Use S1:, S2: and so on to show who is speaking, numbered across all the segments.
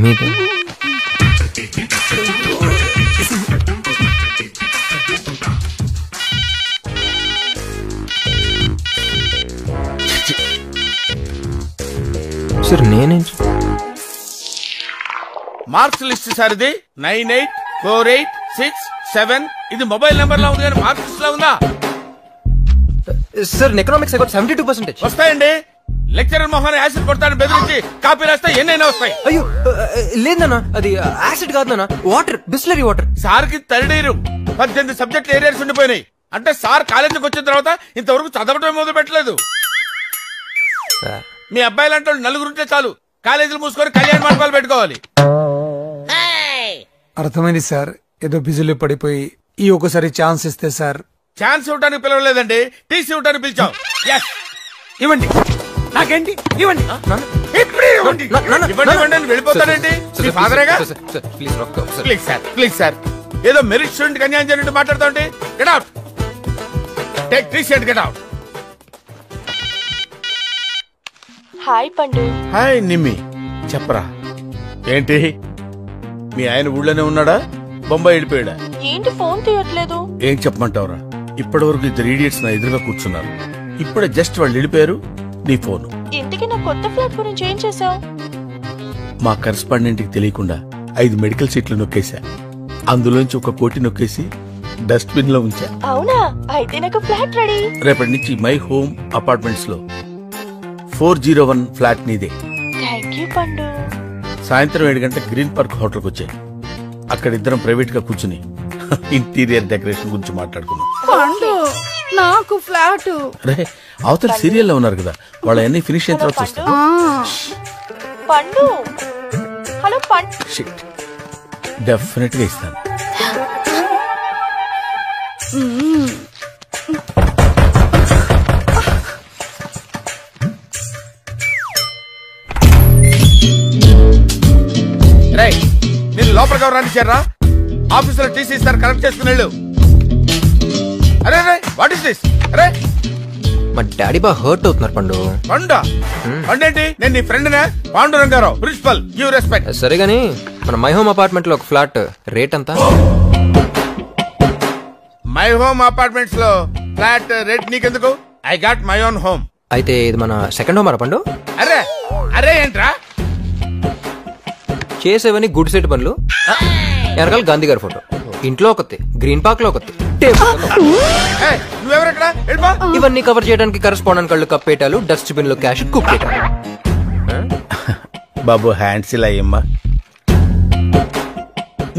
S1: మీదే సార్ నేనేం
S2: marks list sir ఇది 984867. ఇది మొబైల్ నెంబర్ లా ఉంది కానీ మార్క్స్ లిస్ట్ లా ఉందా?
S1: Sir economics 72%.
S2: వస్తాయండి. లెక్చరర్ మొహాన్ని యాసిడ్ కొడతాను బెదిరించి కాపీ రాస్తే ఎన్నైనా వస్తాయి.
S1: అయ్యో లేదన్నా, అది యాసిడ్ కాదన్నా, వాటర్, బిస్లరీ వాటర్.
S2: సార్ కి తడిడేరు 18 సబ్జెక్ట్ ఏరియాస్ ఉండిపోయినాయి. అంటే సార్ కాలేజీకి వచ్చిన తర్వాత ఇంతవరకు చదవటం మొదలు పెట్టలేదు. మీ అబ్బాయిలు అంటే నలుగురుంటే చాలు, కాలేజీలు మూసుకొని కళ్యాణ మండపాలు పెట్టుకోవాలి.
S3: అర్థమైంది సార్, ఏదో బిజీలో పడిపోయి ఈ ఒకసారి ఛాన్స్ ఇస్తే సార్.
S2: ఛాన్స్ ఇవ్వడానికి పిలవలేదండి, టీసీ ఇవ్వడానికి పిలిచాం.
S3: ఇవ్వండి, నాకేంటి ఇవ్వండి.
S2: ఇవ్వండి వెళ్ళిపోతానండి. మీ ఫాదరేగా. ప్లీజ్ సార్, ప్లీజ్ సార్, ఏదో మెరిట్ స్టూడెంట్ కి అన్యాయం జరిగినట్టు మాట్లాడుతా ఉంటే. Get out, take TC and get out.
S4: Hi పండు.
S2: హాయ్ నిమ్మి, చెప్పరా ఏంటి? మీ ఆయన ఊళ్ళోనే ఉన్నాడా, బొంబాయి వెళ్ళిపోయాడా?
S4: ఏంటి ఫోన్ తీయట్లేదు?
S2: ఏం చెప్పమంటావురా, ఇప్పటి వరకు 2 idiots నా ఎదురుగా కూర్చున్నారు. ఇప్పుడే జస్ట్ వాళ్ళు వెళ్ళిపోయారు. నీ ఫోన్.
S4: ఇంతకీ నా కొత్త ఫ్లాట్ గురించి ఏం చేసావు?
S2: మా కరెస్పాండెంట్ కి తెలియకుండా 5 మెడికల్ సీట్లు నొక్కేసా. అందులోంచి 1 కోటి నొక్కేసి డస్ట్బిన్ లో ఉంచా.
S4: అవునా? అయితే నాకు ఫ్లాట్ రెడీ.
S2: రేపటి నుంచి మై హోమ్ అపార్ట్మెంట్స్ లో 401 ఫ్లాట్ నీదే.
S4: థ్యాంక్ యూ పండు.
S2: సాయంత్రం 7 గంటల గ్రీన్ పార్క్ హోటల్కి వచ్చాయి. అక్కడ ఇద్దరం ప్రైవేట్ గా కూర్చుని ఇంటీరియర్ డెకరేషన్ గురించి మాట్లాడుకున్నాం.
S5: నాకు ఫ్లాట్.
S2: అరే అవతల సీరియల్ లో ఉన్నారు కదా, వాళ్ళ అన్ని ఫినిష్ అయిన తర్వాత చూస్తాం.
S4: పండు, హలో పండు.
S2: షిట్, డెఫినెట్ గా ఇస్తాను. మీరు లోపలికి ఎవరు రానిచ్చారా? ఆఫీసులో టీసీ ఇస్తారు, కరెక్ట్ చేసుకుని వెళ్ళు. అరే వాట్ ఇస్ దిస్? అరే
S1: మా డాడీ బాగా హర్ట్ అవుతున్నారు పండు.
S2: పండా? పండేంటి? నేను నీ ఫ్రెండ్ నే, పాండురంగారావు, ప్రిన్సిపల్. Give respect.
S1: సరే గానీ మన మై హోమ్ అపార్ట్మెంట్ లో ఒక ఫ్లాట్ రేట్ ఎంత?
S2: మై హోమ్ అపార్ట్మెంట్స్ లో ఫ్లాట్ రేట్ నీకెందుకు? I got my own home.
S1: అయితే ఇది మన సెకండ్ హోమ్ పండు.
S2: అరే అరే ఏంట్రా
S1: చేసేవని గుడ్ సెట్ పనులు. వెనకాల గాంధీ గారి ఫోటో, ఇంట్లో ఒకటి, గ్రీన్ పార్క్ లో ఒకటి, ఇవన్నీ కవర్ చేయడానికి కరెస్పాండెంట్ కళ్ళు కప్పేటాలు, డస్ట్బిన్ లో క్యాష్ కుప్పేటాలు.
S2: బాబు హ్యాండ్స్ ఇలా అయ్యమ్మా.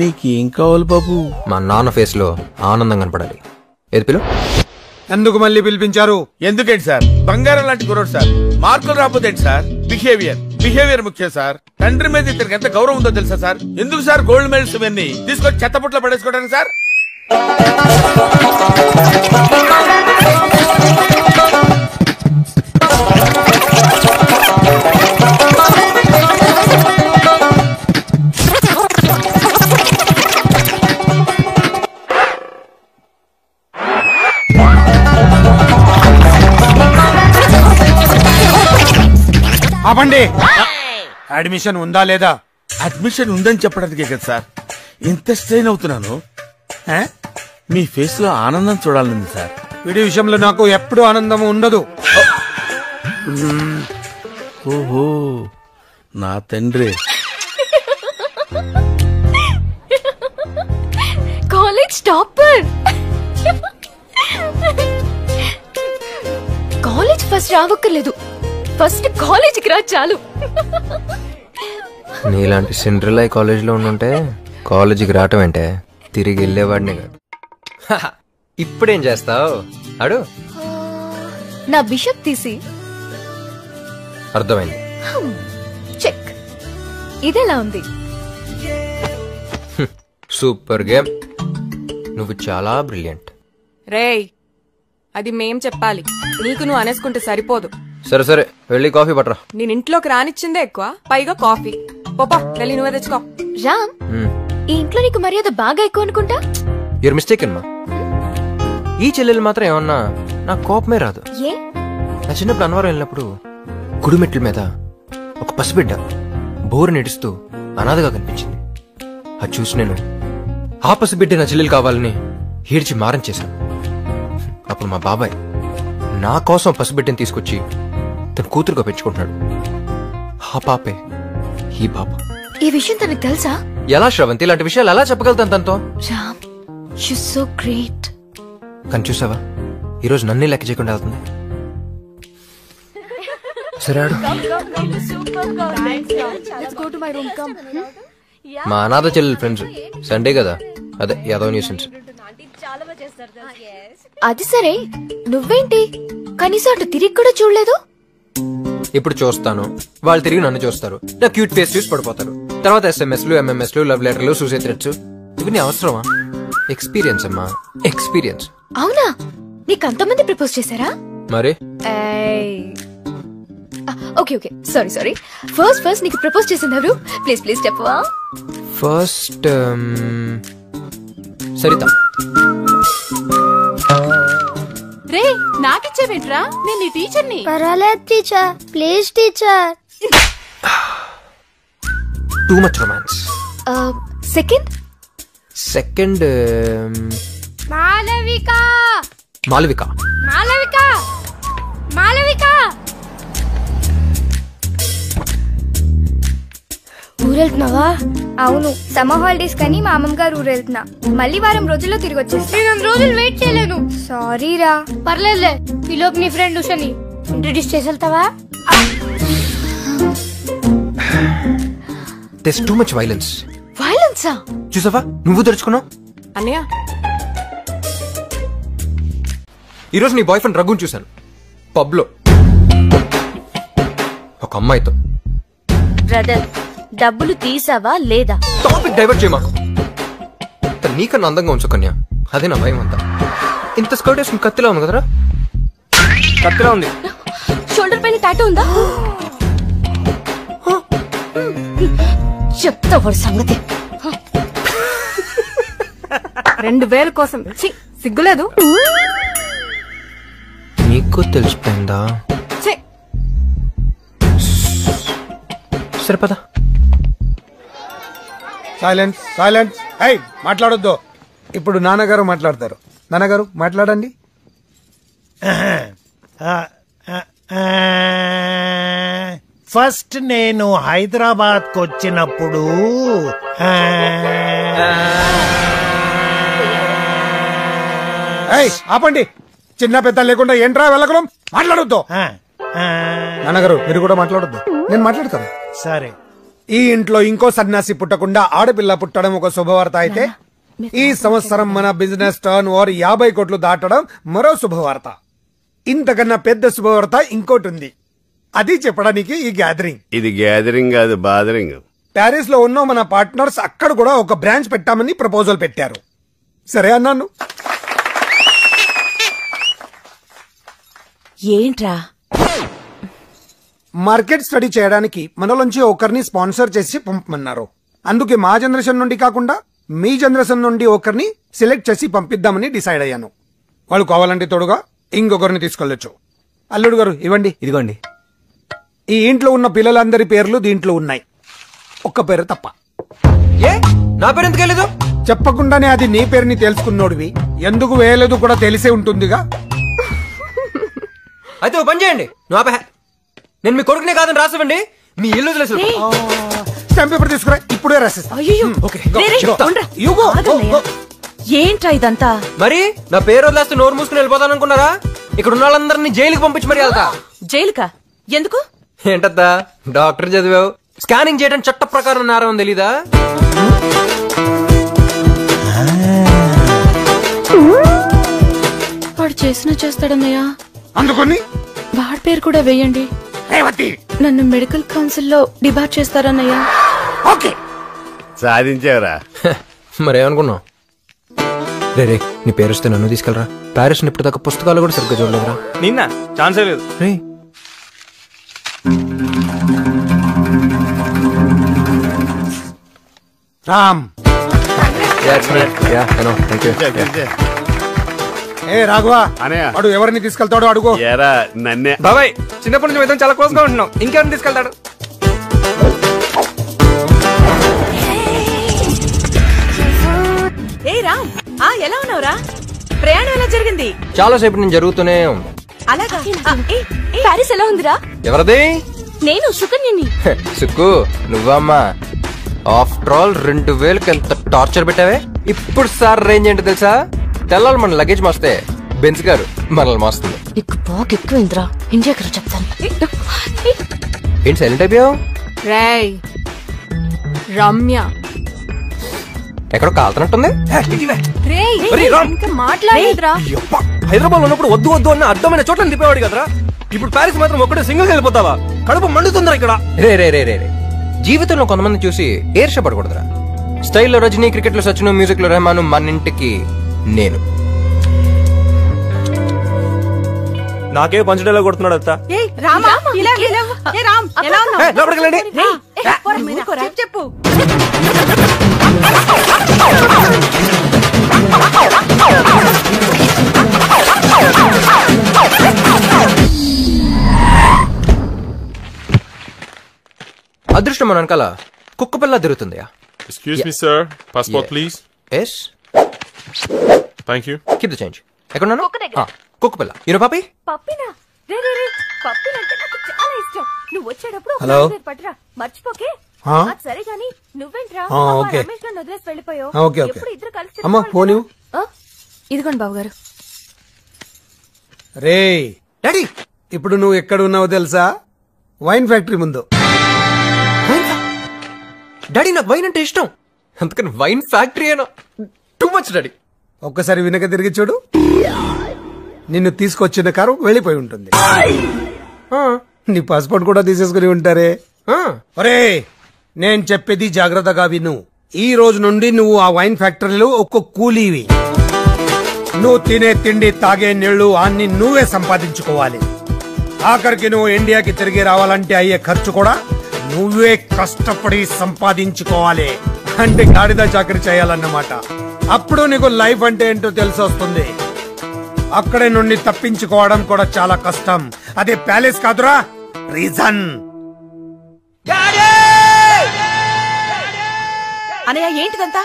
S2: నీకేం కావాలి బాబు?
S1: మా నాన్న ఫేస్ లో ఆనందం కనపడాలి. ఏది పిలు?
S3: ఎందుకు మళ్ళీ పిలిపించారు?
S2: ఎందుకేంటి సార్, బంగారం లాంటి కుర్రోడు సార్. మార్కులు రాకపోతే సార్, బిహేవియర్ ముఖ్యం సార్. తండ్రి మీద ఇతనికి ఎంత గౌరవం ఉందో తెలుసా సార్? ఎందుకు సార్ గోల్డ్ మెడల్స్ ఇవన్నీ తీసుకొచ్చి చెత్తపుట్లో పడేసుకోవడానికి సార్?
S3: ఆపండి. అడ్మిషన్ ఉందా లేదా?
S2: అడ్మిషన్ ఉందని చెప్పడానికే కదా సార్ ఇంత స్ట్రెయిన్ అవుతున్నాను. మీ ఫేస్ లో ఆనందం చూడాలండి సార్.
S3: వీడి విషయంలో నాకు ఎప్పుడు ఆనందం ఉండదు.
S2: ఓహో నా తండ్రి.
S4: College topper. కాలేజ్ ఫస్ట్ రావక్కర్లేదు, ఫస్ట్ కాలేజీకి రా చాలు.
S1: నీలాంటి సిండ్రిల్ కాలేజ్ లో ఉండుంటే కాలేజీకి రావటం అంటే తిరిగి వెళ్ళేవాడినే కాదు. ఇప్పుడేం చేస్తావు అడు?
S4: నా బిషప్ తీసి.
S1: అర్థమైంది.
S4: చెక్. ఇదెలా ఉంది?
S1: Super game. నువ్వు చాలా బ్రిలియంట్.
S5: రేయ్, అది మేం చెప్పాలి, నీకు నువ్వు అనేసుకుంటే సరిపోదు.
S1: సరే సరే వెళ్ళి కాఫీ పట్టరా.
S5: నేను ఇంట్లోకి రానిచ్చిందే ఎక్కువ, పైగా కాఫీ. పోపా వెళ్ళి నువ్వే తెచ్చుకో.
S4: రామ్, ఈ ఇంట్లో నీకు మర్యాద బాగా ఎక్కువ అనుకుంటా.
S1: యూర్ మిస్టేక్ అమ్మా. ఈ చెల్లెలు మాత్రం ఏమన్నా నాకు కోపమే రాదు.
S4: ఏ
S1: నా చిన్నప్పుడు అన్నవరం వెళ్ళినప్పుడు గుడిమెట్ల మీద ఒక పసిబిడ్డ బోరు నెడుస్తూ అనాథగా కనిపించింది. అది చూసి నేను ఆ పసిబిడ్డ నా చెల్లెలు కావాలని ఏడ్చి మారం చేశాను. అప్పుడు మా బాబాయ్ నా కోసం పసిబిడ్డని తీసుకొచ్చి తన కూతురుగా పెంచుకుంటున్నాడు. ఆ పాపే ఈ పాప.
S4: ఈ విషయం తనకు తెలుసా?
S1: ఎలా శ్రవంతి ఇలాంటి విషయాలు ఎలా చెప్పగలుగుతాను తనతో?
S4: Ram, you so great.
S1: కానీ చూసావా ఈరోజు నన్నే లెక్క చేయకుండా వెళ్తుంది. సరే ఆడు. మా అనాథ చెల్లెలు ఫ్రెండ్స్ సండే కదా, అదే యాదవ్ న్యూసెన్స్.
S4: అది సరే, నువ్వేంటి కనీసం అటు తిరిగి కూడా చూడలేదు?
S1: ఇప్పుడు చూస్తాను, వాళ్ళు తిరిగి నన్ను చూస్తారు, నా క్యూట్ ఫేస్ చూసి పడిపోతారు. తర్వాత SMS లు MMS లు లవ్ లెటర్లు సూసైడ్ థ్రెట్స్. ఇవన్నీ అవసరమా? ఎక్స్పీరియన్స్ అమ్మా, ఎక్స్పీరియన్స్.
S4: అవునా, నీకు అంతమంది ప్రపోజ్ చేశారా?
S1: మరి
S4: ఓకే ఓకే, సారీ. ఫస్ట్ నీకు ప్రపోజ్ చేసింది ఎవరు? ప్లీజ్ చెప్పవా?
S1: ఫస్ట్ సరిత.
S5: రే నాకిచ్చేవేంట్రా, నేను నీ టీచర్ని.
S6: పర్వాలేదు teacher, please teacher.
S1: Too much romance. Second
S6: Malavika
S1: Malavika.
S6: Malavika Malavika. ఊరెళ్తున్నావా? అవును, సమ్మర్ హాలిడేస్ కని మా అమ్మమ్మ గారు ఊరెళ్తున్నా. మళ్ళీ వారం రోజుల్లో తిరిగి వచ్చేస్తా. నేను 2 రోజులు వెయిట్ చేయలేను. సారీ రా. పర్లేదులే, ఈలోపు నీ ఫ్రెండ్ ఉషని ఇంట్రడ్యూస్ చేసి వెళ్తావా?
S1: There's too much violence.
S4: వైలెన్సా?
S1: చూసావా నువ్వు తెరుచుకున్నావు.
S5: అన్నయ్య
S1: ఈరోజు నీ బాయ్ ఫ్రెండ్ రఘుని చూశాను పబ్ లో ఒక అమ్మాయితో.
S7: బ్రదర్, డబ్బులు తీసావా లేదా?
S1: టాపిక్ డైవర్ట్ చేయ మాకు. నీకన్నా అందంగా ఉంచు కన్యా, అదే నా భయం అంతా. ఇంత స్కర్ట్ వేసుకుని కత్తిలా ఉంది కదరా? కత్తిలా ఉంది.
S4: షోల్డర్ పైన టాటూ ఉందా? చెప్తా వాడి సంగతి.
S5: 2000 కోసం సిగ్గులేదు?
S1: నీకు తెలిసిపోయిందా? సరిపదా.
S3: సైలెన్స్. ఏయ్, మాట్లాడొద్దు. ఇప్పుడు నాన్నగారు మాట్లాడతారు. నాన్నగారు మాట్లాడండి.
S8: ఫస్ట్ నేను హైదరాబాద్ కు వచ్చినప్పుడు
S3: ఏయ్, ఆపండి. చిన్న పెద్ద లేకుండా ఏంట్రా వెళ్ళగలం? మాట్లాడొద్దు. నాన్నగారు మీరు కూడా మాట్లాడొద్దు, నేను మాట్లాడతాను.
S8: సరే.
S3: ఈ ఇంట్లో ఇంకో సన్యాసి పుట్టకుండా ఆడపిల్ల పుట్టడం ఒక శుభవార్త అయితే, ఈ సంవత్సరం మన బిజినెస్ టర్న్ ఓవర్ 50 కోట్లు దాటడం మరో శుభవార్త. ఇంతకన్నా పెద్ద శుభవార్త ఇంకోటి ఉంది. అది చెప్పడానికి ఈ గ్యాదరింగ్.
S9: ఇది గ్యాదరింగ్ కాదు, బాదరింగ్.
S3: ప్యారిస్ లో ఉన్న మన పార్ట్నర్స్ అక్కడ కూడా ఒక బ్రాంచ్ పెట్టామని ప్రపోజల్ పెట్టారు. సరే అన్నాను.
S7: ఏంట్రా?
S3: మార్కెట్ స్టడీ చేయడానికి మనలోంచి ఒకరిని స్పాన్సర్ చేసి పంపమన్నారు. అందుకే మా జనరేషన్ నుండి కాకుండా మీ జనరేషన్ నుండి ఒకరిని సెలెక్ట్ చేసి పంపిద్దామని డిసైడ్ అయ్యాను. వాళ్ళు కావాలంటే తోడుగా ఇంకొకరిని తీసుకెళ్లొచ్చు. అల్లుడు గారు ఇవ్వండి.
S10: ఇదిగోండి.
S3: ఈ ఇంట్లో ఉన్న పిల్లలందరి పేర్లు దీంట్లో ఉన్నాయి, ఒక్క పేరు తప్ప.
S1: ఏ నా పేరు ఎందుకు వేయలేదు?
S3: చెప్పకుండానే అది నీ పేరుని తెలుసుకున్నోడివి, ఎందుకు వేయలేదు కూడా తెలిసే ఉంటుందిగా.
S1: అయితే ఓ పని చేయండి, నువ్వు ఆపే. నేను మీ కొడుకునే కాదని రాసివ్వండి, మీ ఇల్లు వదిలేసి
S3: స్టాంప్ పేపర్ తీసుకురా, ఇప్పుడే రాసిస్తా.
S7: ఏంట్రా ఇదంతా?
S1: మరి నా పేరు వదిలేస్తే నోరు మూసుకుని వెళ్ళిపోతాను అనుకున్నారా? ఇక్కడ ఉన్న వాళ్ళందరినీ జైలుకి పంపించి మరి వెళ్తా.
S7: జైలుకా? ఎందుకు?
S1: ఏంటద్దా డాక్టర్ చదివావు, స్కానింగ్ చేయడం చట్ట ప్రకారం నేరం తెలీదా?
S7: వాడు చేసినా చేస్తాడన్నయ్యా.
S3: అందుకని
S7: వాడి పేరు కూడా వేయండి. నన్ను మెడికల్ కౌన్సిల్ లో డిబార్ చేస్తారన్నయ్యా.
S9: సాధించావరా?
S1: మరేమనుకున్నావు? రే నీ పేరు వస్తే నన్ను తీసుకెళ్ళరా. ప్యారిస్ ఇప్పుడు దాకా పుస్తకాలు కూడా సరిగ్గా చూడలేదురా.
S10: నిన్న ఛాన్సే లేదు.
S1: రే
S3: Ram.
S1: Yeah, I know. Thank you.
S3: ఏ రాఘవా
S9: అనయ్య.
S3: వాడు ఎవరిని తీసుకెళ్తాడో అడుగు.
S9: ఎరా నన్నే.
S1: బాబాయ్ చిన్నప్పటి నుంచి మేము చాలా క్లోజ్ గా ఉంటున్నాం, ఇంకెవరిని తీసుకెళ్తాడు?
S7: ఏ రామ్, ఎలా ఉన్నావురా? ప్రయాణం ఎలా జరిగింది?
S1: చాలా సేపు నేను జరుగుతూనే ఉంది.
S7: అలాగా? ప్యారిస్ ఎలా ఉందిరా?
S1: ఎవరది?
S7: నేను సుకన్యని.
S1: సుక్కు నువ్వమ్మా. ఆఫ్టర్ ఆల్ 2000కి ఎంత టార్చర్ పెట్టావే. ఇప్పుడు సార్ రేంజ్ ఏంటో తెలుసా? తెల్లాలి మన లగేజ్ మోస్తే బెంచ్ గారు మనల్ని మోస్తుంది.
S7: నీకు బాగా ఎక్కువైందిరా, ఇండియాకి చెప్తాను.
S1: ఏంటి సైలెంట్ అయిపోయావు?
S5: రేయ్ రమ్య
S1: ఎక్కడో కాలుతున్నట్టుంది.
S6: ఇంకా మాట్లాడేదిరా.
S1: హైదరాబాద్ లో ఉన్నప్పుడు వద్దు వద్దు అన్న అర్థమైన చోట్ల తిప్పేవాడు కదరా. ఇప్పుడు ప్యారిస్ మాత్రం ఒక్కడే సింగిల్ వెళ్ళిపోతావా? కడుపు మండుతుందిరా ఇక్కడ. రే రే రే రే రే జీవితంలో కొంతమంది చూసి ఏర్షపడకూడదురా. స్టైల్లో రజనీ, క్రికెట్ లో సచిన్, మ్యూజిక్ లో రెహమాన్, మన ఇంటికి నేను.
S10: నాకే పంచడేలా కొడుతున్నాడు అత్త.
S7: చెప్పు.
S1: అదృష్టం మన వెనకాల కుక్క పిల్ల తిరుగుతుంది.
S11: Excuse me, sir. Passport, please.
S1: Yes.
S11: Thank you.
S1: Keep the change. ఎక్కడున్నాను? కుక్క పిల్ల. యూనో పాపి?
S6: పప్పినా? రే రే రే, పప్పినంటే నాకు చాలా ఇష్టం. నువ్వు వచ్చేటప్పుడు
S3: హలో.
S6: పట్రా, మర్చిపోకే.
S3: ఆ?
S6: సరే గాని నువ్వేంట్రా
S3: ఓకే.
S6: రమేష్ గారిని వదిలేసి వెళ్ళిపోయావు.
S3: Okay okay.
S6: ఎప్పుడు ఇద్దరు కలిసి
S3: అమ్మా ఫోన్ ఇవ్వు.
S5: ఇదిగోండి బాబు గారు.
S3: రే డాడీ, ఇప్పుడు నువ్వు ఎక్కడ ఉన్నావో తెలుసా? వైన్ ఫ్యాక్టరీ ముందు.
S1: డాడీ నాకు వైన్ అంటే ఇష్టం, అందుకని వైన్ ఫ్యాక్టరీ అయినా టూ మచ్ డాడీ.
S3: ఒక్కసారి వెనక తిరిగి చూడు, నిన్ను తీసుకొచ్చిన కారు వెళ్ళిపోయి ఉంటుంది. నీ పాస్పోర్ట్ కూడా తీసేసుకుని ఉంటారే. ఒరే నేను చెప్పేది జాగ్రత్తగా విను. ఈ రోజు నుండి నువ్వు ఆ వైన్ ఫ్యాక్టరీలో ఒక్క కూలీవి. నువ్వు తినే తిండి, తాగే నీళ్లు అన్ని నువ్వే సంపాదించుకోవాలి. ఆఖరికి నువ్వు ఇండియాకి తిరిగి రావాలంటే అయ్యే ఖర్చు కూడా నువ్వే కష్టపడి సంపాదించుకోవాలి. అంటే గాడిద చాకరీ చేయాలన్నమాట. అప్పుడు నీకు లైఫ్ అంటే ఏంటో తెలిసి వస్తుంది. అక్కడే నుండి తప్పించుకోవడం కూడా చాలా కష్టం. అదే ప్యాలెస్ కాదురా, రీజన్.
S7: అనయ్య ఏంటిదంతా?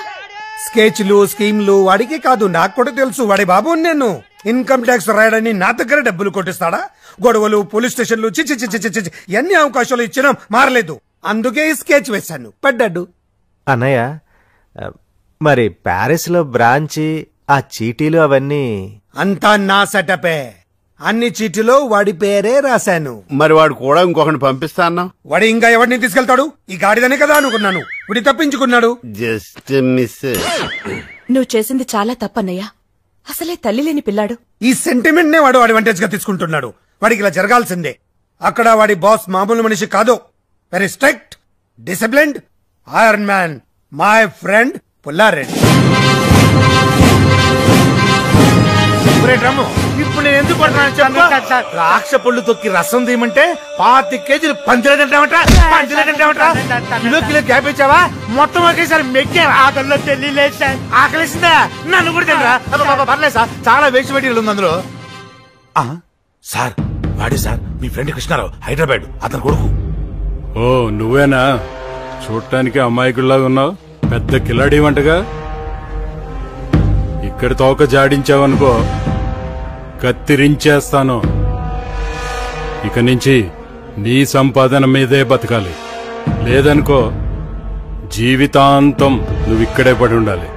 S3: స్కెచ్లు, స్కీమ్లు వాడికి కాదు, నాకు కూడా తెలుసు. వాడి బాబు నేను. ఇన్కమ్ ట్యాక్స్ రాయడని నా దగ్గర డబ్బులు కొట్టిస్తాడా? గొడవలు, పోలీస్ స్టేషన్లు, చిచి చిచి చిచి ఎన్ని అవకాశాలు ఇచ్చినా మారలేదు. అందుకే ఈ స్కెచ్ వేశాను, పడ్డాడు.
S10: అన్నయ్య మరి ప్యారిస్ లో బ్రాంచి, ఆ చీటీలు అవన్నీ
S3: అంతా నా సెటపే. అన్ని చీటిలో వాడి పేరే రాశాను.
S9: మరి వాడు కూడా ఇంకొకరిని పంపిస్తా అన్నావు.
S3: వాడు ఇంకా ఎవరిని తీసుకెళ్తాడు? ఈ గాడిదనే కదా అనుకున్నాను. వాడి తప్పించుకున్నాడు.
S9: Just miss.
S7: నువ్వు చేసింది చాలా తప్పన్నయ్యా. అసలే తల్లి లేని పిల్లాడు.
S3: ఈ సెంటిమెంట్ నే వాడు అడ్వాంటేజ్ గా తీసుకుంటున్నాడు. వాడికి ఇలా జరగాల్సిందే. అక్కడ వాడి బాస్ మామూలు మనిషి కాదు. Very strict, disciplined, iron man, my friend Pulla Reddy.
S8: ఇప్పుడు నేను ఎందుకు ద్రాక్ష పళ్ళు తొక్కి రసం తీయమంటే 25 కేజీలు పంచలేదంటావట. కిలో కిలో గ్యాప్ ఇచ్చావా? మొత్తం ఒకేసారి మెక్కే. ఆకలిలో తెలియలేదు సార్. ఆకలిసిందా? నన్ను కూడా తినరా? పర్లేదు సార్, చాలా వేస్ట్ మెటీరియల్ ఉంది అందులో. సార్ వాడే సార్, మీ ఫ్రెండ్ కృష్ణారావు, హైదరాబాద్, అతను కొడుకు.
S11: ఓ నువ్వేనా? చూడటానికి అమాయకుల్లాగా ఉన్నావు, పెద్ద కిలాడి వంటగా. ఇక్కడ తోక జాడించావనుకో, కత్తిరించేస్తాను. ఇక నుంచి నీ సంపాదన మీదే బతకాలి. లేదనుకో జీవితాంతం నువ్వు ఇక్కడే పడి ఉండాలి.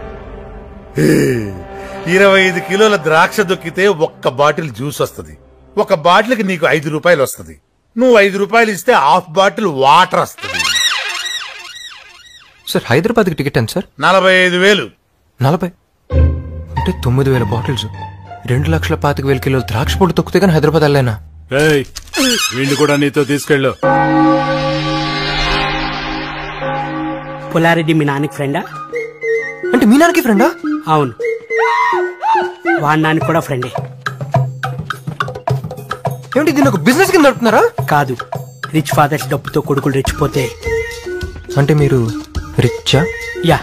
S8: 25 కిలోల ద్రాక్ష దొక్కితే ఒక్క బాటిల్ జ్యూస్ వస్తుంది. ఒక బాటిల్కి నీకు 5 రూపాయలు వస్తుంది. నువ్వు 5 రూపాయలు ఇస్తే హాఫ్ బాటిల్ వాటర్ వస్తుంది.
S1: సార్ హైదరాబాద్కి టికెట్ ఎంత సార్?
S8: 45,000.
S1: 40 అంటే 9,000 బాటిల్స్, 2,25,000 కిలోలు ద్రాక్ష పొడి తొక్కితే కానీ హైదరాబాద్ వెళ్ళలేనా?
S11: వీళ్ళు కూడా నీతో తీసుకెళ్ళు.
S12: పుల్లారెడ్డి మీ నాన్నకి ఫ్రెండా?
S1: అంటే మీ నాన్నకి ఫ్రెండా?
S12: అవును, వాడి నాన్నకి కూడా ఫ్రెండే.
S1: ఏమిటి దీన్ని ఒక బిజినెస్ కింద నడుపుతున్నారా?
S12: కాదు, రిచ్ ఫాదర్స్ డబ్బుతో కొడుకులు రెచ్చిపోతే.
S1: అంటే మీరు రిచ్చా?
S12: యా.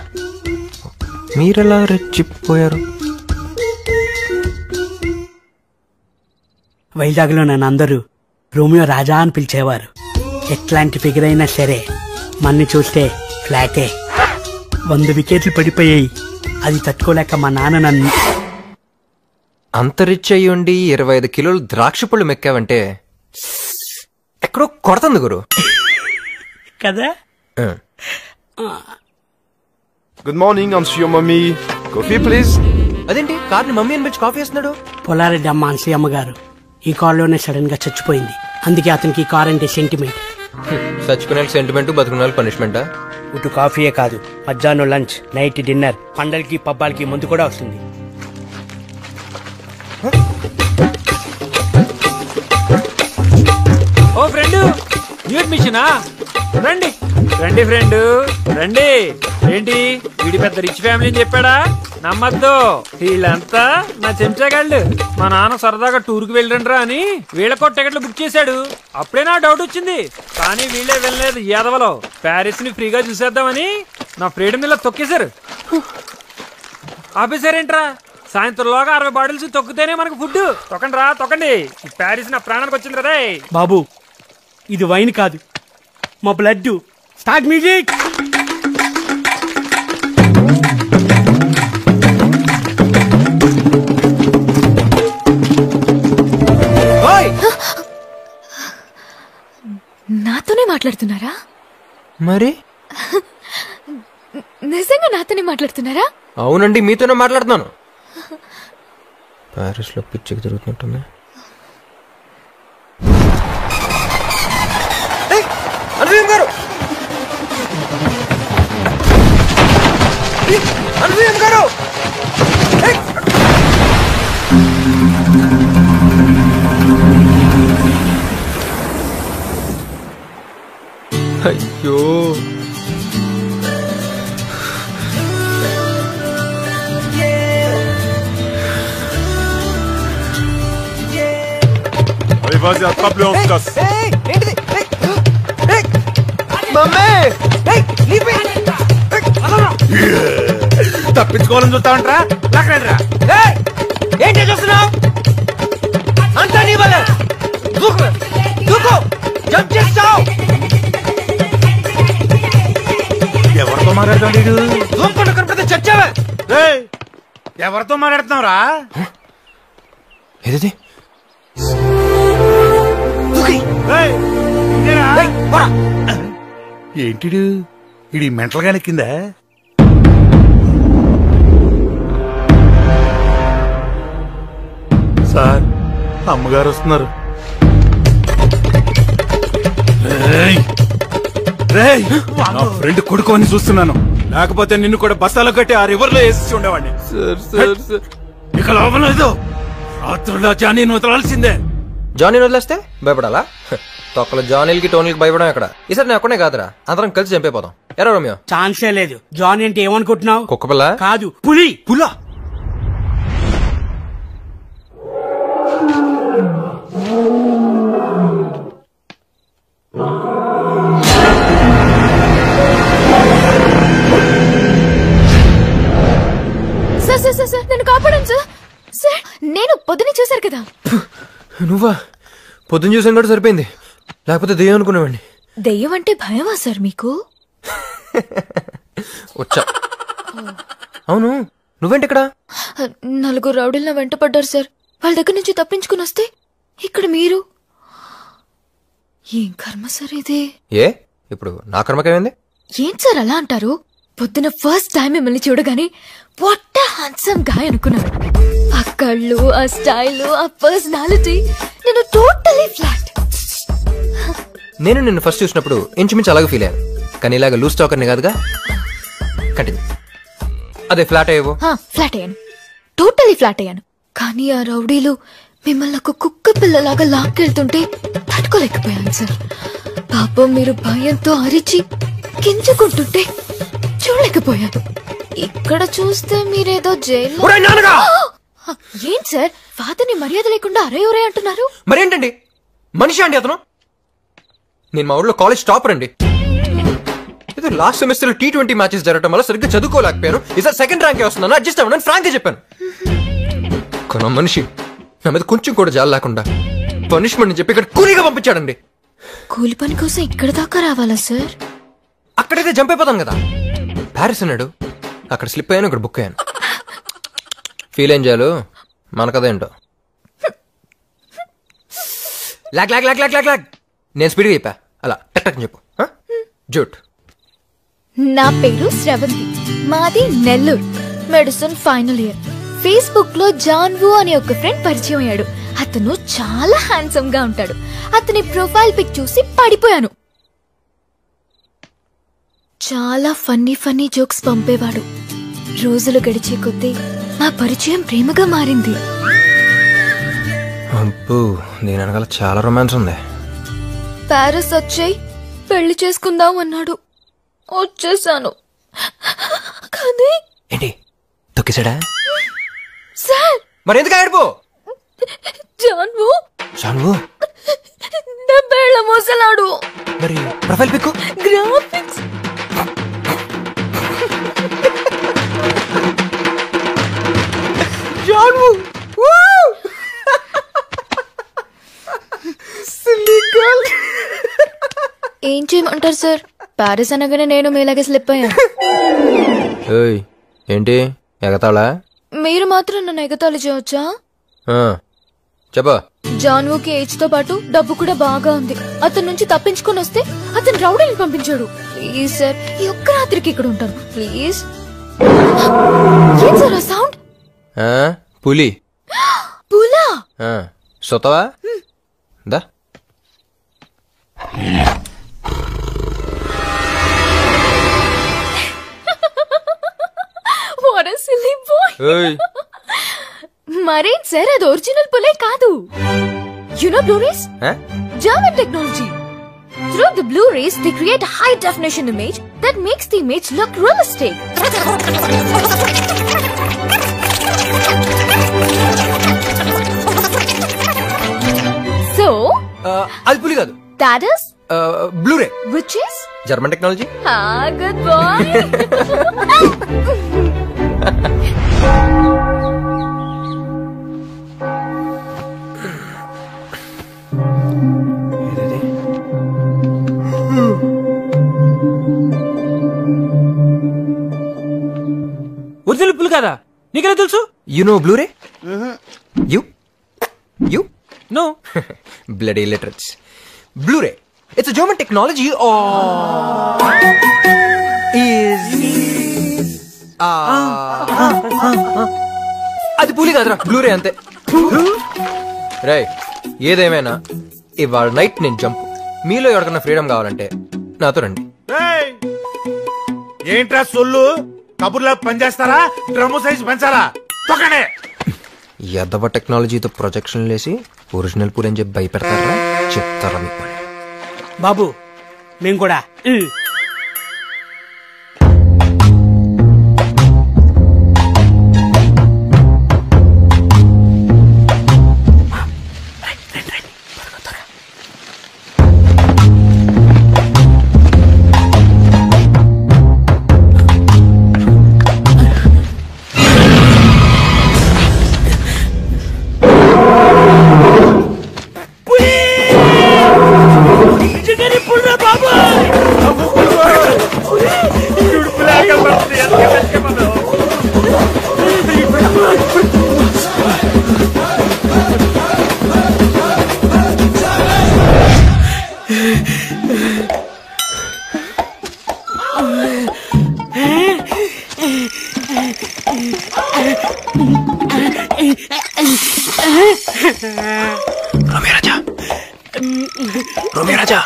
S1: మీరెలా రెచ్చిపోయారు?
S12: వైజాగ్లో నన్ను అందరూ రోమియో రాజా అని పిలిచేవారు. ఎట్లాంటి ఫిగర్ అయినా సరే మన్ని చూస్తే ఫ్లాటే. 100 వికెట్లు పడిపోయాయి. అది తట్టుకోలేక మా నాన్న నన్ను
S1: అంతరిచ్ అయ్యుండి 25 కిలోలు ద్రాక్ష పళ్ళు మెక్కావంటే ఎక్కడో కొడుతుంది గురు
S12: కదా.
S13: Good morning, I'm your mummy. Coffee please.
S1: అదేంటి కార్ని మమ్మీ అని పిలిచి కాఫీ వేస్తున్నాడు?
S12: పొలారెడ్డి అమ్మ అన్సీ అమ్మగారు ఈ కారులోనే సడన్ గా చచ్చిపోయింది. అందుకే అతనికి ఈ కార్ అంటే సెంటిమెంట్.
S1: చచ్చుకునే సెంటిమెంట్, బతుకునే పనిష్మెంటా?
S12: ఇటు కాఫీయే కాదు, మధ్యాహ్నం లంచ్, నైట్ డిన్నర్, పండలకి పబ్బాలకి ముందు కూడా వస్తుంది.
S14: ఓ ఫ్రెండ్, న్యూ అడ్మిషనా? రండి రండి ఫ్రెండ్ రండి. ఏంటి వీడి పెద్ద రిచ్ ఫ్యామిలీ అని చెప్పాడా? నమ్మద్దు, వీళ్ళంతా నా చెంచాగాళ్ళు. మా నాన్న సరదాగా టూర్ కి వెళ్ళండ్రా అని వీళ్ళకో టికెట్లు బుక్ చేశాడు. అప్పుడే నా డౌట్ వచ్చింది, కానీ వీళ్ళే వెళ్ళలేదు. యాదవలో ప్యారిస్ ని ఫ్రీగా చూసేద్దామని నా ఫ్రీడమ్ ఇలా తొక్కేశారు. ఆపేశారేంట్రా? సాయంత్రంలోగా 60 బాటిల్స్ తొక్కితేనే మనకు ఫుడ్. తొక్కండి రా తొక్కండి. ప్యారిస్ నా ప్రాణానికి వచ్చింది కదా.
S12: బాబు ఇది వైన్ కాదు, మా బ్లడ్. Start music.
S4: నాతోనే మాట్లాడుతున్నారా?
S1: మరి
S4: నిజంగా నాతోనే మాట్లాడుతున్నారా?
S1: అవునండి, మీతోనే మాట్లాడుతున్నాను. ప్యారిస్ లో పిచ్చికి తిరుగుతుంటుంది. గారు గారు అయ్యో,
S13: Allez, vas-y, attrape-le en casse.
S8: తప్పించుకోవాలని చూస్తా ఉంటా.
S1: ఏంటి చూస్తున్నావు? అంతా నీ వల్ల. జంప్ చేస్తావు.
S8: ఎవరితో మాట్లాడుతాడు?
S1: దూకుండా కనపడితే చచ్చావా?
S8: ఎవరితో మాట్లాడుతున్నావురా?
S1: ఏది
S8: ఏంటిడు? ఇది మెంటల్ గా నెక్కిందా? సార్, అమ్మగారు వస్తున్నారు.
S11: నా ఫ్రెండ్ కొడుకు అని చూస్తున్నాను, లేకపోతే నిన్ను కూడా బస్తాలో కట్టి ఆ రివర్ లో వేసి ఉండేవాడిని. ఇక లోపల లేదు. రాత్రుల్లో జానీని వదలాల్సిందే.
S1: జానీని వదిలేస్తే భయపడాలా? తొక్కల జానీలకి టోనీలకి భయపడడం ఎక్కడ? ఈసారి నేను ఒక్కనే కాదురా, అందరం కలిసి చంపేపోదాం. ఎరా రోమియో?
S12: ఛాన్సే లేదు. జానీ అంటే ఏమనుకుంటున్నావు?
S1: కుక్కపిల్ల
S12: కాదు, పులి.
S1: పులా?
S4: సార్ సార్ సార్ నన్ను కాపాడండి సార్. సార్ నేను పొద్దునే చూశారు కదా.
S1: నువ్వా? పొద్దున్న చూసాను కూడా సరిపోయింది, లేకపోతే దెయ్యం అనుకునేవాడిని.
S4: దెయ్యం అంటే భయమా సార్ మీకు?
S1: వచ్చా. అవును, నువ్వేంటి ఇక్కడ?
S4: 4 రౌడీలు నా వెంట పడ్డారు సార్. వాళ్ళ దగ్గర నుంచి తప్పించుకుని వస్తే ఇక్కడ మీరు. ఏం కర్మ సార్ ఇది?
S1: ఏ ఇప్పుడు నా కర్మకేమైంది?
S4: ఏం సార్ అలా అంటారు? పొద్దున ఫస్ట్ టైం మిమ్మల్ని చూడగానే వాట్ ఎ హ్యాండ్సమ్ గాయ్ అనుకున్నాను. ఆ కళ్ళు, ఆ స్టైల్, ఆ పర్సనాలిటీ, నేను టోటలీ ఫ్లాట్.
S1: నేను నిన్ను ఫస్ట్ చూసినప్పుడు ఇంచుమించు అలాగే ఫీల్ అయ్యాను, కానీ ఇలాగ లూజ్ టాకర్ని కాదుగా. కంటిన్యూ. అదే ఫ్లాట్ అయ్యేవో?
S4: ఫ్లాట్ అయ్యాను, టోటలీ ఫ్లాట్ అయ్యాను. కానీ ఆ రౌడీలు మిమ్మల్ని ఒక కుక్క పిల్లలాగా లాక్కెళ్తుంటే తట్టుకోలేకపోయాను సార్. పాపం మీరు భయంతో అరిచి గింజుకుంటుంటే చూడలేకపోయాను. ఇక్కడ చూస్తే మీరేదో జైల్లో. ఏం సార్, ఫాదర్ని మర్యాద లేకుండా అరే ఒరే అంటున్నారు?
S1: మరేంటండి, మనిషి అండి అతను. నేను మా ఊళ్ళో కాలేజ్ టాపర్ అండి. ఏదో లాస్ట్ సెమిస్టర్ T20 మ్యాచెస్ జరగడం వల్ల సరిగ్గా చదువుకోలేకపోయాను. ఈసారి సెకండ్ ర్యాంకే వస్తున్నాను, అడ్జస్ట్ అవ్వను ఫ్రాంక్ గా చెప్పాను. కానీ మనిషి నా మీద కొంచెం కూడా జాలి లేకుండా పనిష్మెంట్ చెప్పి ఇక్కడ కూలీగా పంపించాడండి.
S4: కూలి పని కోసం ఇక్కడ దాకా రావాలా సార్?
S1: అక్కడైతే జంప్ అయిపోతాను కదా. ప్యారిస్ అన్నాడు, అక్కడ స్లిప్ అయ్యాను, ఇక్కడ బుక్ అయ్యాను. ఫీల్ ఏం చేయాలి మన కథ ఏంటో. లాగ్ లాగ్ లాగ్ లాగ్ లాగ్ లాగ్ నేను స్పీడ్గా చెప్పా, అలా టక్ టక్ చెప్పు. జూట్.
S4: నా పేరు శ్రవంతి, మాది Nellore. Medicine final year. Facebook లో జాన్వు అనే ఒక ఫ్రెండ్ పరిచయం అయ్యాడు. అతను చాలా హ్యాండ్సమ్ గా ఉంటాడు. అతని ప్రొఫైల్ పిక్ చూసి పడిపోయాను. చాలా ఫన్నీ ఫన్నీ జోక్స్ పంపేవాడు. రోజులు గడిచే కొద్దీ మా పరిచయం ప్రేమగా మారింది.
S1: అబ్బో, దీని వెనకాల చాలా రొమాన్స్ ఉంది.
S4: ప్యారిస్ వచ్చేయ్ పెళ్లి చేసుకుందాం అన్నాడు. వచ్చేసాను. కానీ
S1: ఏంటి తొక్కేసాడా?
S4: సార్
S1: మరి ఎందుకు ఆడిపో?
S4: జాన్వు
S1: జాన్వు
S4: డబ్బేళ్ల మోసలాడు.
S1: మరి ప్రొఫైల్ పిక్
S4: గ్రాఫిక్స్
S1: జాన్వు.
S4: ఏం చేయమంటారు సార్? ప్యారిస్ అనగానే నేను మీలాగే స్లిప్ అయ్యాను.
S1: ఏంటి ఎగతాళా?
S4: మీరు మాత్రం నన్ను ఎగతాళి చేయవచ్చా?
S1: చెప్పా.
S4: జాన్వుకి ఏజ్ తో పాటు డబ్బు కూడా బాగా ఉంది. అతని నుంచి తప్పించుకొని వస్తే అతను రౌడీని పంపించాడు. ప్లీజ్ సార్, ఈ ఒక్క రాత్రికి ఇక్కడ ఉంటాను ప్లీజ్. ఏం సార్ ఆ సౌండ్?
S1: పులి.
S4: పులా?
S1: సొతవా దా.
S4: What a silly boy. మరేం సార్, అది ఒరిజినల్ పులే కాదు. You know Blu-rays? German technology. Through the Blu-rays, they create a high definition image that makes the image look realistic. So,
S1: అది పులి కాదు.
S4: that is
S1: Blu-ray.
S4: Which is
S1: German technology.
S4: Good boy.
S14: Original పులి కదా, నీకెలా తెలుసు?
S1: You know Blu-ray? You?
S14: No.
S1: Bloody illiterates. Blu-ray. It's a German technology అది పులి కాదురా, బ్లూరే అంతే. రే ఏదేమైనా ఇవాళ నైట్ నేను జంప్. మీలో ఎవరికన్నా ఫ్రీడమ్ కావాలంటే నాతో రండి.
S8: ఏంట్రా సొల్లు? కబుర్లా పనిచేస్తారా? డ్రమ్ము సైజ్ పెంచాలా? తొక్కనే.
S1: ఎదవ టెక్నాలజీతో ప్రొజెక్షన్ లేసి ఒరిజినల్ పూరి అని చెప్పి భయపెడతారా? చెప్తారా మీకు
S12: బాబు? మేము కూడా
S1: रोमियो राजा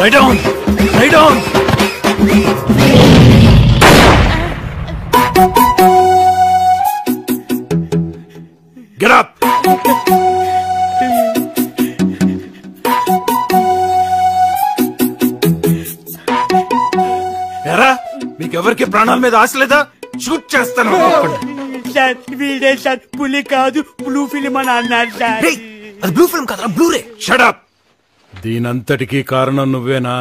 S11: Lie down! Lie down! Get up! ఎరా మీకెవరికి ప్రాణాల మీద ఆశ లేదా? షూట్ చేస్తాను.
S12: సార్ వీడే సార్ పులి కాదు బ్లూ ఫిలిం అని అన్నారు సార్.
S1: అది బ్లూ ఫిల్మ్ కాదు బ్లూరే.
S11: షడప్. దీనంతటికీ కారణం నువ్వేనా?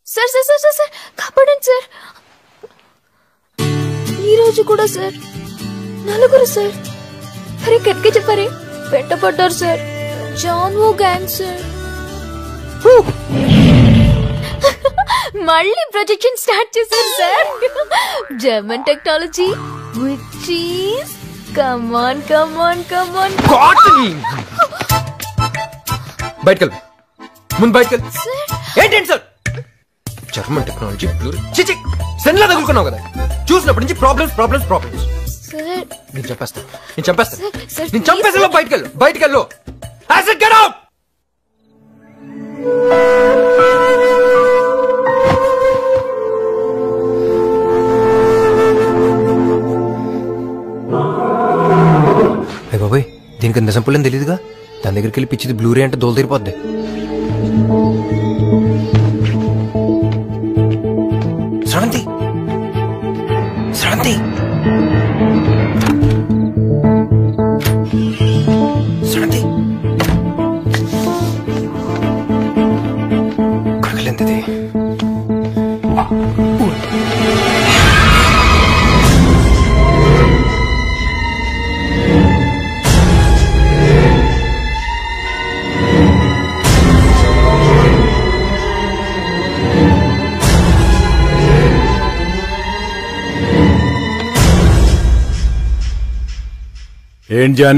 S4: సార్ సార్ సార్ సార్ కాపాడండి సార్. ఈ రోజు కూడా సార్ 4 సార్. అరే కట్కే చెప్పారే వెంటపడ్డారు సార్. జాన్వో గ్యాంగ్ సార్. మళ్ళీ ప్రొజెక్షన్ స్టార్ట్ చేశారు sir. German technology which is come on come on come on.
S1: బయటకెళ్ళు ముందు బయటకెళ్ళు. ఏంటండి సార్ జర్మన్ టెక్నాలజీ బ్లూరే. చిచి సెన్లా తగులుకున్నావు కదా. చూసినప్పటి నుంచి ప్రాబ్లమ్స్ ప్రాబ్లమ్స్ ప్రాబ్లమ్స్. నేను చంపేస్తా నేను చంపేస్తా. బయటకెళ్ళు బయటకెళ్ళు. I said get out. బాబాయ్ దీనికి నిజం పుల్లని తెలియదుగా. దాని దగ్గరికి వెళ్ళి పిచ్చిది బ్లూరే అంటే దోలు తీరిపోద్ది. శ్రవంతి శ్రవంతి శ్రవంతి కొరకలేంతది.
S11: ఏంటి జానీ